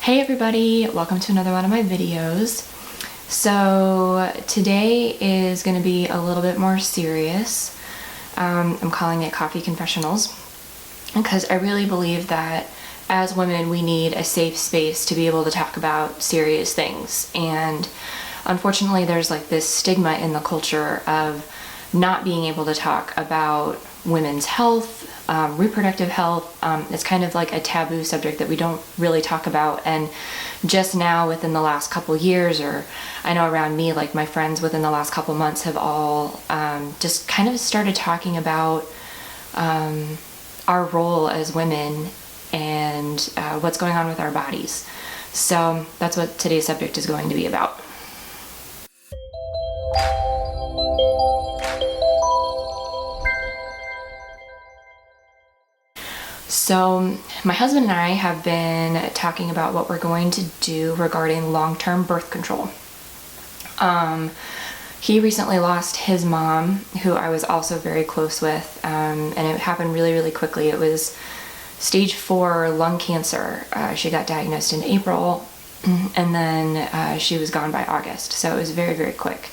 Hey everybody, welcome to another one of my videos. So today is going to be a little bit more serious. I'm calling it Coffee Confessionals because I really believe that as women we need a safe space to be able to talk about serious things, and unfortunately there's like this stigma in the culture of not being able to talk about women's health, reproductive health. It's kind of like a taboo subject that we don't really talk about. And just now within the last couple years, or I know around me, like my friends within the last couple months have all just kind of started talking about our role as women and what's going on with our bodies. So that's what today's subject is going to be about. So my husband and I have been talking about what we're going to do regarding long-term birth control. He recently lost his mom, who I was also very close with, and it happened really, really quickly. It was stage 4 lung cancer. She got diagnosed in April, and then she was gone by August. So it was very, very quick.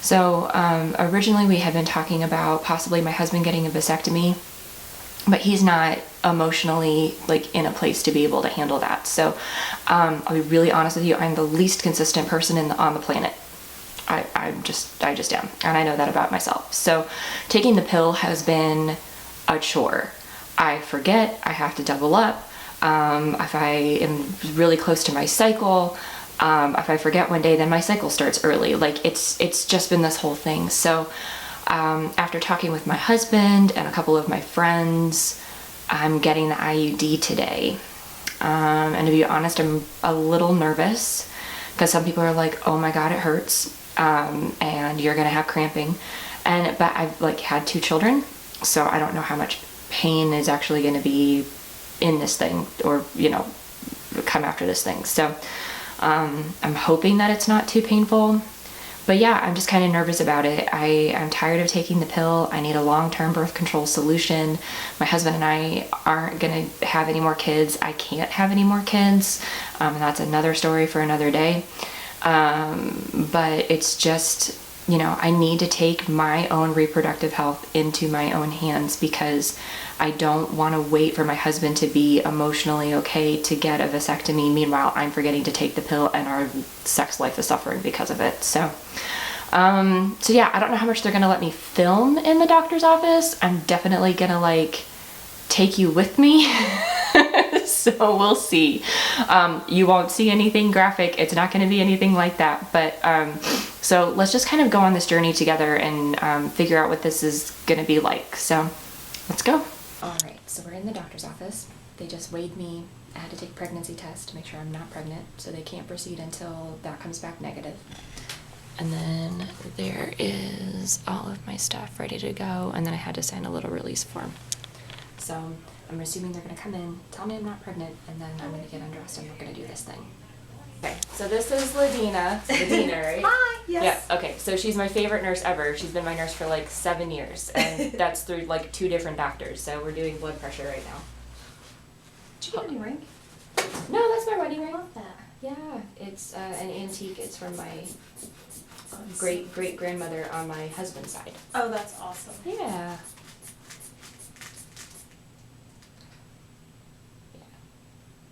So originally we had been talking about possibly my husband getting a vasectomy, but he's not emotionally like in a place to be able to handle that. So I'll be really honest with you, I'm the least consistent person on the planet. I just am, and I know that about myself. So taking the pill has been a chore. I forget, I have to double up. If I am really close to my cycle, if I forget one day, then my cycle starts early. Like it's just been this whole thing. So after talking with my husband and a couple of my friends, I'm getting the IUD today. And to be honest, I'm a little nervous because some people are like, oh my God, it hurts. And you're going to have cramping. But I've like had 2 children, so I don't know how much pain is actually going to be in this thing, or, come after this thing. So, I'm hoping that it's not too painful. But yeah, I'm just kind of nervous about it. I'm tired of taking the pill. I need a long-term birth control solution. My husband and I aren't going to have any more kids. I can't have any more kids. And that's another story for another day. But it's just, I need to take my own reproductive health into my own hands, because I don't want to wait for my husband to be emotionally okay to get a vasectomy. Meanwhile, I'm forgetting to take the pill and our sex life is suffering because of it. So yeah, I don't know how much they're going to let me film in the doctor's office. I'm definitely going to take you with me. So we'll see. You won't see anything graphic. It's not going to be anything like that. But so let's just kind of go on this journey together and figure out what this is going to be like. So let's go. All right, so we're in the doctor's office. They just weighed me. I had to take a pregnancy test to make sure I'm not pregnant, so they can't proceed until that comes back negative. And then there is all of my stuff ready to go, and then I had to sign a little release form. So I'm assuming they're going to come in, tell me I'm not pregnant, and then I'm going to get undressed and we're going to do this thing. Okay, so this is Ladina, right? Hi, yes. Yeah, okay, so she's my favorite nurse ever. She's been my nurse for 7 years, and that's through 2 different doctors, so we're doing blood pressure right now. Did you get a new ring? No, that's my wedding ring. I love that. Yeah, it's an antique. It's from my great-great-grandmother on my husband's side. Oh, that's awesome. Yeah.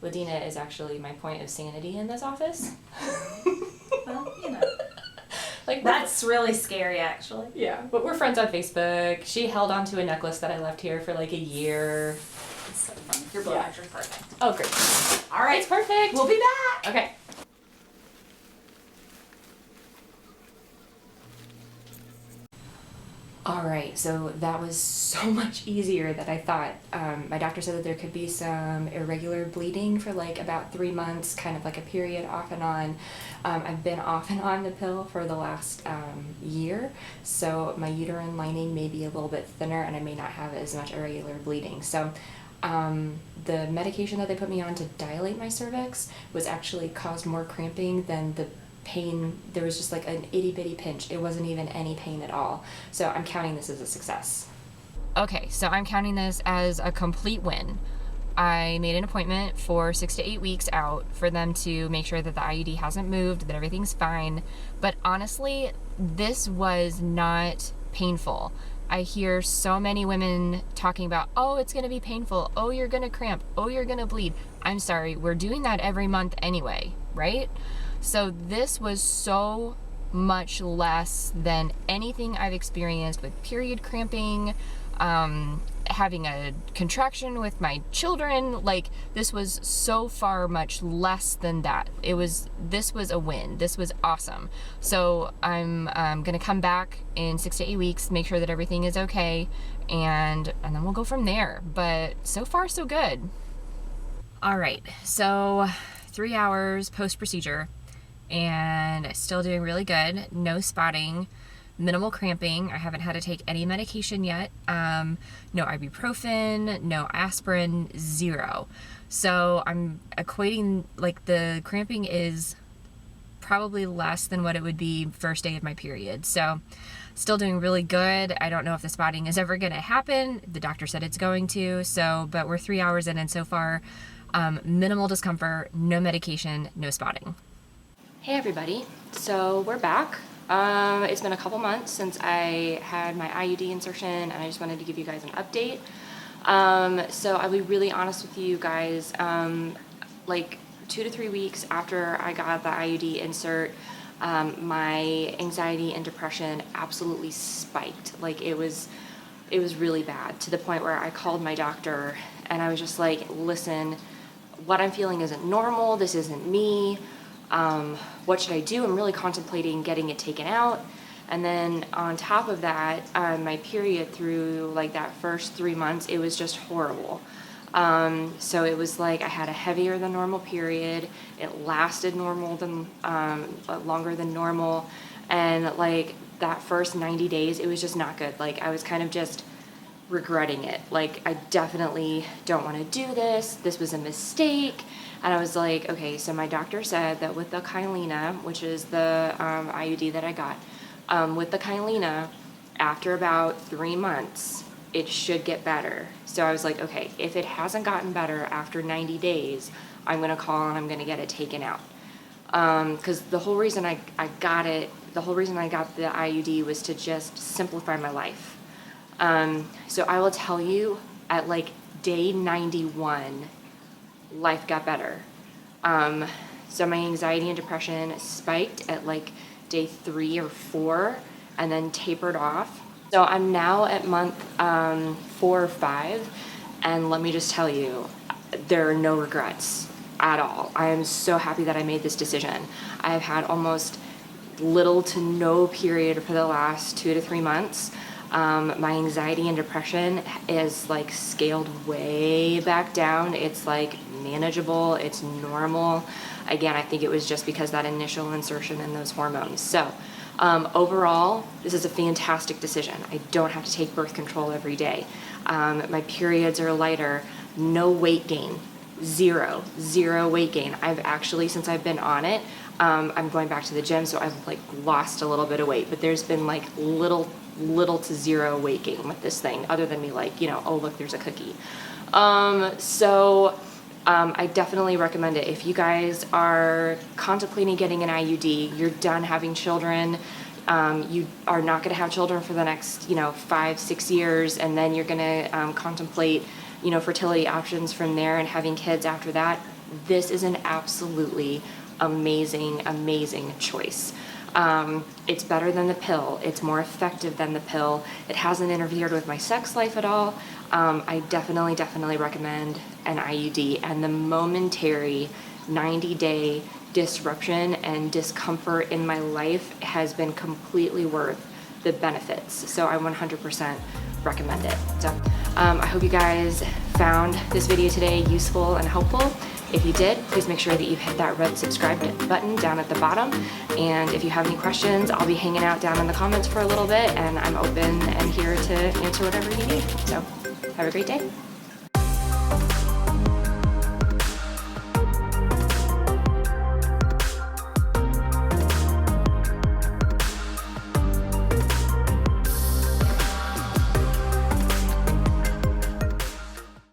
Ladina is actually my point of sanity in this office. Well, That's really scary, actually. Yeah, but we're friends on Facebook. She held on to a necklace that I left here for a year. It's so fun. Your blood pressure's perfect. Oh, great. All right. It's perfect. We'll be back. Okay. All right, so that was so much easier than I thought. My doctor said that there could be some irregular bleeding for about 3 months, kind of like a period off and on. I've been off and on the pill for the last year, so my uterine lining may be a little bit thinner and I may not have as much irregular bleeding. So the medication that they put me on to dilate my cervix was actually caused more cramping than the pain. There was just an itty bitty pinch. It wasn't even any pain at all. So I'm counting this as a success. Okay, so I'm counting this as a complete win. I made an appointment for 6 to 8 weeks out for them to make sure that the IUD hasn't moved, that everything's fine. But honestly, this was not painful. I hear so many women talking about, oh, it's going to be painful. Oh, you're going to cramp. Oh, you're going to bleed. I'm sorry. We're doing that every month anyway, right? So this was so much less than anything I've experienced with period cramping, having a contraction with my children. Like, this was so far much less than that. This was a win. This was awesome. So I'm gonna come back in 6 to 8 weeks, make sure that everything is okay, and then we'll go from there. But so far so good. All right, so 3 hours post-procedure, and still doing really good. No spotting, minimal cramping. I haven't had to take any medication yet. No ibuprofen, no aspirin, zero. So I'm equating, like, the cramping is probably less than what it would be first day of my period. So still doing really good. I don't know if the spotting is ever going to happen. The doctor said it's going to. So, but we're 3 hours in, and so far, minimal discomfort, no medication, no spotting. Hey everybody, so we're back. It's been a couple months since I had my IUD insertion, and I just wanted to give you guys an update. So I'll be really honest with you guys, like 2 to 3 weeks after I got the IUD insert, my anxiety and depression absolutely spiked. Like, it was really bad, to the point where I called my doctor and I was just like, listen, what I'm feeling isn't normal, this isn't me. What should I do? I'm really contemplating getting it taken out. And then on top of that, my period through like that first 3 months, it was just horrible. So it was like I had a heavier than normal period. It lasted longer than normal. And like that first 90 days, it was just not good. Like, I was kind of just regretting it. Like, I definitely don't want to do this. This was a mistake. And I was like, okay, so my doctor said that with the Kyleena, which is the IUD that I got, with the Kyleena, after about 3 months, it should get better. So I was like, okay, if it hasn't gotten better after 90 days, I'm going to call and I'm going to get it taken out. Because the whole reason I got the IUD was to just simplify my life. So I will tell you, at like day 91, life got better. So my anxiety and depression spiked at like day 3 or 4 and then tapered off. So I'm now at month 4 or 5, and let me just tell you, there are no regrets at all. I am so happy that I made this decision. I have had almost little to no period for the last 2 to 3 months. My anxiety and depression is like scaled way back down. It's like manageable, it's normal. Again, I think it was just because that initial insertion and those hormones. So overall, this is a fantastic decision. I don't have to take birth control every day. My periods are lighter, no weight gain, zero weight gain. I've actually, since I've been on it, I'm going back to the gym, so I've like lost a little bit of weight, but there's been like little to zero weight gain with this thing, other than me like, oh look, there's a cookie. I definitely recommend it. If you guys are contemplating getting an IUD, you're done having children, you are not going to have children for the next 5-6 years, and then you're going to contemplate fertility options from there and having kids after that, this is an absolutely amazing choice. It's better than the pill. It's more effective than the pill. It hasn't interfered with my sex life at all. I definitely recommend an IUD, and the momentary 90-day disruption and discomfort in my life has been completely worth the benefits. So I 100% recommend it. So I hope you guys found this video today useful and helpful. If you did, please make sure that you hit that red subscribe button down at the bottom. And if you have any questions, I'll be hanging out down in the comments for a little bit, and I'm open and here to answer whatever you need. So have a great day.